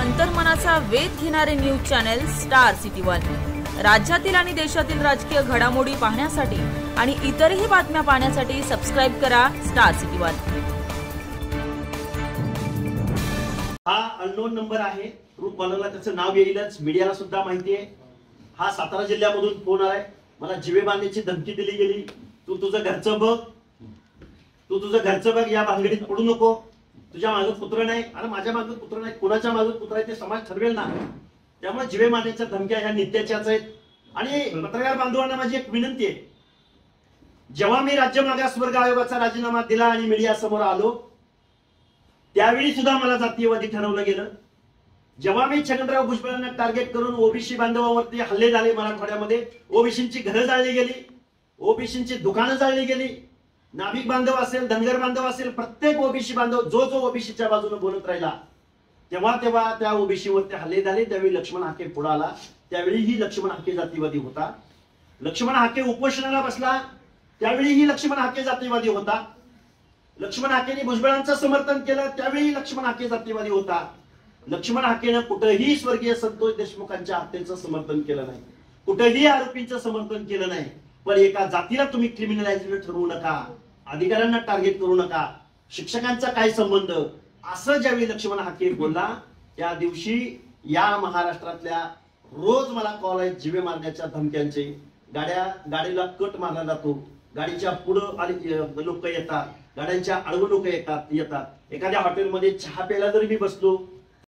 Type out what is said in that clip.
अंतर्मनाचा वेध घेणारे news channel star city one. राज्यातील आणि देशातील राजकीय घडामोडी पाहण्यासाठी आणि इतरही बातम्या पाहण्यासाठी सबस्क्राइब करा स्टार सिटी वन। हा अननोन नंबर आहे, ट्रू कॉलरला त्याचं नाव येईलच, मीडियाला सुद्धा माहिती आहे। हा सातारा जिल्ह्यामधून फोन आलाय, मला जीवे बांधण्याची धमकी दिली गेली। तू तुझं घरचं बघ, या भानगडीत पडू नको, तुझ्या मागे पुत्र नाही आणि माझ्या मागे पुत्र नाही, कोणाच्या मागे पुत्र आहे ते समाज ठरवेल ना। त्यामुळे जीवे मारण्याच्या धमक्या ह्या नित्याच्याच आहेत। आणि पत्रकार बांधवांना माझी एक विनंती आहे, जेव्हा मी राज्य मागासवर्ग आयोगाचा राजीनामा दिला आणि मीडिया समोर आलो त्यावेळी सुद्धा मला जातीयवादी ठरवलं गेलं। जेव्हा मी छगनराव भुजबळांना टार्गेट करून ओबीसी बांधवांवरती हल्ले झाले मराठवाड्यामध्ये, ओबीसींची घरं जाळली गेली, ओबीसींची दुकानं जाळली गेली, नाभिक बांधव असेल, धनगर बांधव असेल, प्रत्येक ओबीसी बांधव जो ओबीसीच्या बाजूने बोलत राहिला तेव्हा त्या ओबीसीवरती हल्ले झाले। त्यावेळी लक्ष्मण हाके पुढे आला, त्यावेळीही लक्ष्मण हाके जातीवादी होता। लक्ष्मण हाके उपोषणाला बसला, त्यावेळीही लक्ष्मण हाके जातीवादी होता। लक्ष्मण हाकेने भुजबळांचं समर्थन केलं, त्यावेळी लक्ष्मण हाके जातीवादी होता। लक्ष्मण हाकेनं कुठेही स्वर्गीय संतोष देशमुखांच्या हत्येचं समर्थन केलं नाही, कुठेही आरोपींचं समर्थन केलं नाही। पण एका जातीला तुम्ही क्रिमिनलाइज ठरवू नका, अधिकाऱ्यांना टार्गेट करू नका, शिक्षकांचा काय संबंध, असं ज्यावेळी लक्ष्मण हाके बोलला त्या दिवशी या महाराष्ट्रातल्या रोज मला कॉल आहेत जीवे मारण्याच्या धमक्यांचे। गाडीला कट मारला जातो, गाडीच्या पुढे लोक येतात, गाड्यांच्या आडवं लोक येतात। एखाद्या हॉटेलमध्ये चहा प्यायला जरी मी बसलो